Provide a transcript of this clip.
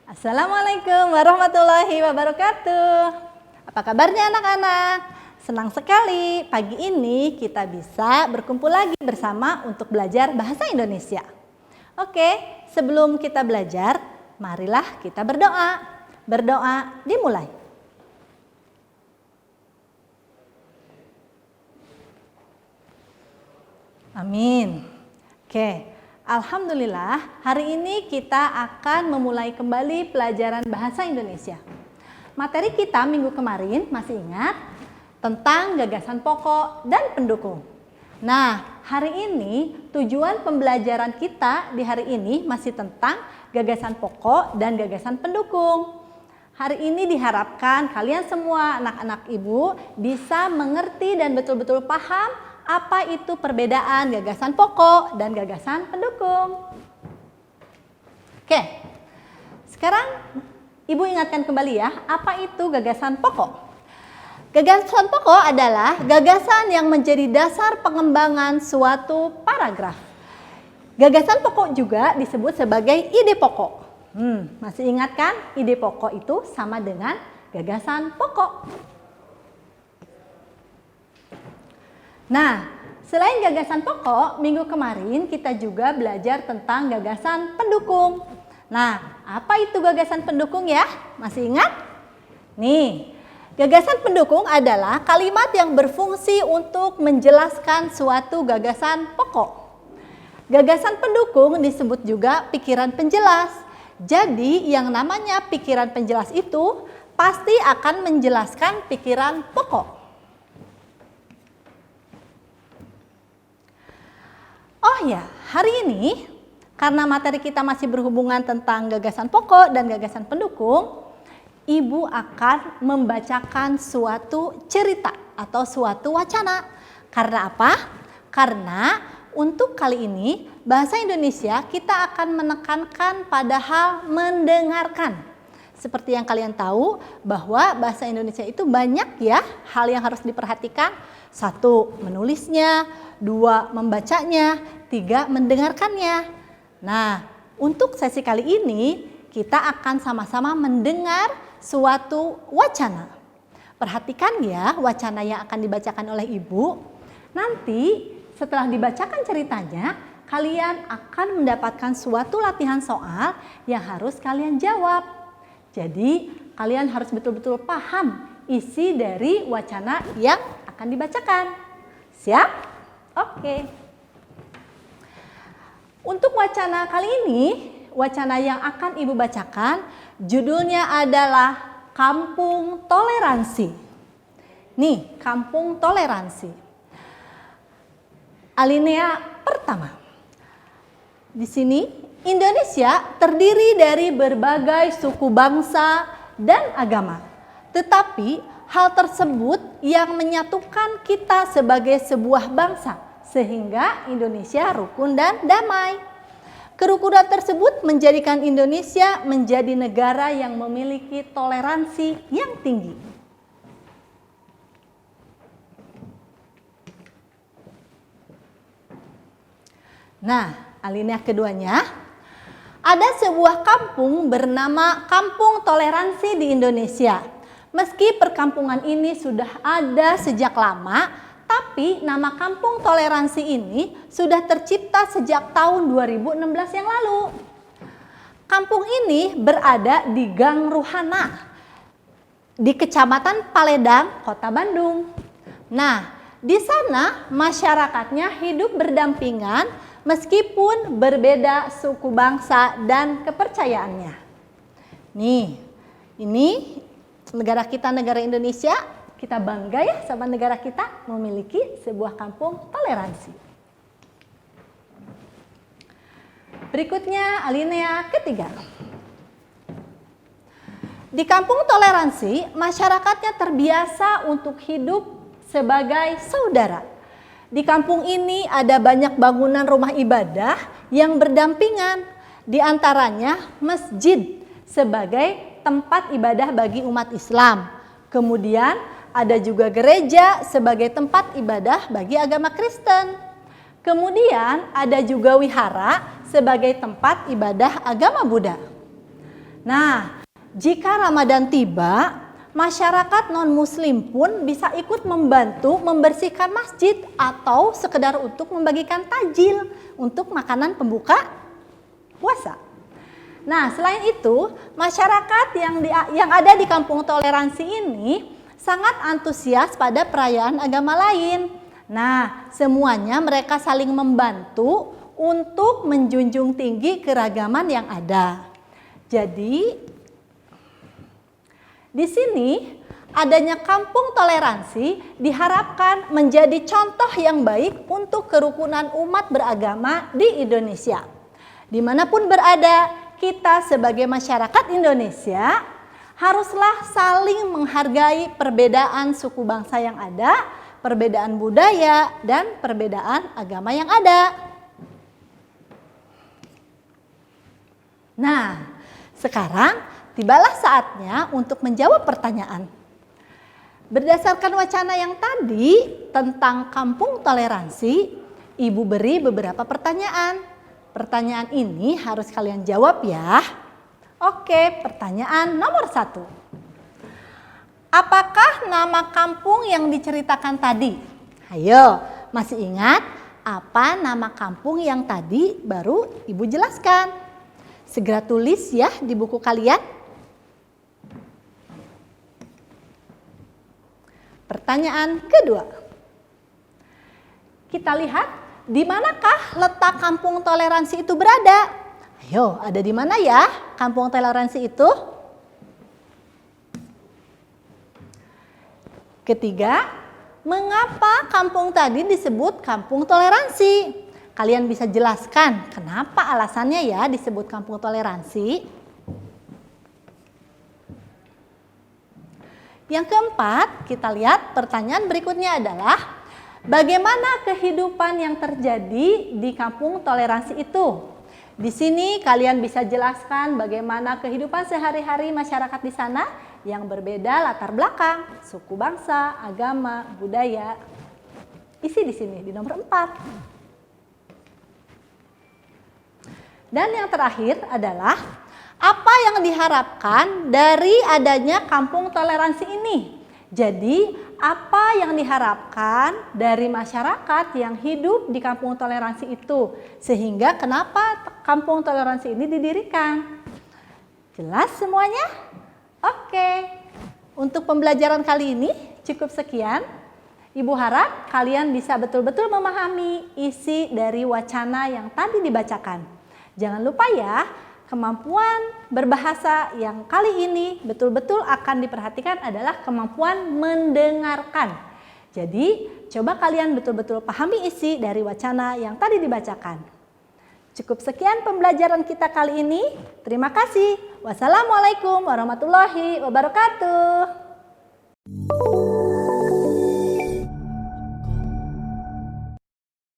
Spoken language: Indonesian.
Assalamualaikum warahmatullahi wabarakatuh. Apa kabarnya anak-anak? Senang sekali pagi ini kita bisa berkumpul lagi bersama untuk belajar bahasa Indonesia. Oke, sebelum kita belajar, marilah kita berdoa. Berdoa dimulai. Amin. Oke. Alhamdulillah, hari ini kita akan memulai kembali pelajaran bahasa Indonesia. Materi kita minggu kemarin masih ingat tentang gagasan pokok dan pendukung. Nah, hari ini tujuan pembelajaran kita di hari ini masih tentang gagasan pokok dan gagasan pendukung. Hari ini diharapkan kalian semua anak-anak ibu bisa mengerti dan betul-betul paham apa itu perbedaan gagasan pokok dan gagasan pendukung. Oke, sekarang ibu ingatkan kembali ya, apa itu gagasan pokok? Gagasan pokok adalah gagasan yang menjadi dasar pengembangan suatu paragraf. Gagasan pokok juga disebut sebagai ide pokok. Masih ingat kan? Ide pokok itu sama dengan gagasan pokok. Nah, selain gagasan pokok, minggu kemarin kita juga belajar tentang gagasan pendukung. Nah, apa itu gagasan pendukung ya? Masih ingat? Nih, gagasan pendukung adalah kalimat yang berfungsi untuk menjelaskan suatu gagasan pokok. Gagasan pendukung disebut juga pikiran penjelas. Jadi, yang namanya pikiran penjelas itu pasti akan menjelaskan pikiran pokok. Oh ya, hari ini karena materi kita masih berhubungan tentang gagasan pokok dan gagasan pendukung, ibu akan membacakan suatu cerita atau suatu wacana. Karena apa? Karena untuk kali ini bahasa Indonesia kita akan menekankan pada hal mendengarkan. Seperti yang kalian tahu bahwa bahasa Indonesia itu banyak ya hal yang harus diperhatikan. 1. Menulisnya, 2. Membacanya, 3. Mendengarkannya. Nah, untuk sesi kali ini kita akan sama-sama mendengar suatu wacana. Perhatikan ya wacana yang akan dibacakan oleh ibu. Nanti setelah dibacakan ceritanya, kalian akan mendapatkan suatu latihan soal yang harus kalian jawab. Jadi, kalian harus betul-betul paham isi dari wacana yang akan dibacakan. Siap? Oke. Untuk wacana kali ini, wacana yang akan ibu bacakan, judulnya adalah Kampung Toleransi. Nih, Kampung Toleransi. Alinea pertama. Di sini, Indonesia terdiri dari berbagai suku bangsa dan agama. Tetapi hal tersebut yang menyatukan kita sebagai sebuah bangsa, sehingga Indonesia rukun dan damai. Kerukunan tersebut menjadikan Indonesia menjadi negara yang memiliki toleransi yang tinggi. Nah, alinea keduanya, ada sebuah kampung bernama Kampung Toleransi di Indonesia. Meski perkampungan ini sudah ada sejak lama, tapi nama Kampung Toleransi ini sudah tercipta sejak tahun 2016 yang lalu. Kampung ini berada di Gang Ruhana, di Kecamatan Paledang, Kota Bandung. Nah, di sana masyarakatnya hidup berdampingan meskipun berbeda suku bangsa dan kepercayaannya. Nih, ini negara kita, negara Indonesia, kita bangga ya sama negara kita memiliki sebuah kampung toleransi. Berikutnya alinea ketiga. Di kampung toleransi, masyarakatnya terbiasa untuk hidup sebagai saudara. Di kampung ini ada banyak bangunan rumah ibadah yang berdampingan, di antaranya masjid sebagai tempat ibadah bagi umat Islam. Kemudian ada juga gereja sebagai tempat ibadah bagi agama Kristen. Kemudian ada juga wihara sebagai tempat ibadah agama Buddha. Nah, jika Ramadan tiba, masyarakat non-muslim pun bisa ikut membantu membersihkan masjid atau sekedar untuk membagikan takjil untuk makanan pembuka puasa. Nah, selain itu, masyarakat yang ada di kampung toleransi ini sangat antusias pada perayaan agama lain. Nah, semuanya mereka saling membantu untuk menjunjung tinggi keragaman yang ada. Jadi, di sini adanya kampung toleransi diharapkan menjadi contoh yang baik untuk kerukunan umat beragama di Indonesia. Dimanapun berada, kita sebagai masyarakat Indonesia haruslah saling menghargai perbedaan suku bangsa yang ada, perbedaan budaya, dan perbedaan agama yang ada. Nah, sekarang tibalah saatnya untuk menjawab pertanyaan. Berdasarkan wacana yang tadi tentang kampung toleransi, Ibu beri beberapa pertanyaan. Pertanyaan ini harus kalian jawab ya. Oke, pertanyaan nomor 1. Apakah nama kampung yang diceritakan tadi? Ayo, masih ingat apa nama kampung yang tadi baru Ibu jelaskan? Segera tulis ya di buku kalian. Pertanyaan kedua. Kita lihat di manakah letak kampung toleransi itu berada? Ayo, ada di mana ya kampung toleransi itu? Ketiga, mengapa kampung tadi disebut kampung toleransi? Kalian bisa jelaskan kenapa alasannya ya disebut kampung toleransi? Yang keempat, kita lihat pertanyaan berikutnya adalah bagaimana kehidupan yang terjadi di kampung toleransi itu? Di sini kalian bisa jelaskan bagaimana kehidupan sehari-hari masyarakat di sana yang berbeda latar belakang, suku bangsa, agama, budaya. Isi di sini di nomor 4. Dan yang terakhir adalah apa yang diharapkan dari adanya kampung toleransi ini. Jadi apa yang diharapkan dari masyarakat yang hidup di kampung toleransi itu? Sehingga kenapa kampung toleransi ini didirikan? Jelas semuanya? Oke. Untuk pembelajaran kali ini cukup sekian. Ibu harap kalian bisa betul-betul memahami isi dari wacana yang tadi dibacakan. Jangan lupa ya, kemampuan berbahasa yang kali ini betul-betul akan diperhatikan adalah kemampuan mendengarkan. Jadi, coba kalian betul-betul pahami isi dari wacana yang tadi dibacakan. Cukup sekian pembelajaran kita kali ini. Terima kasih. Wassalamualaikum warahmatullahi wabarakatuh.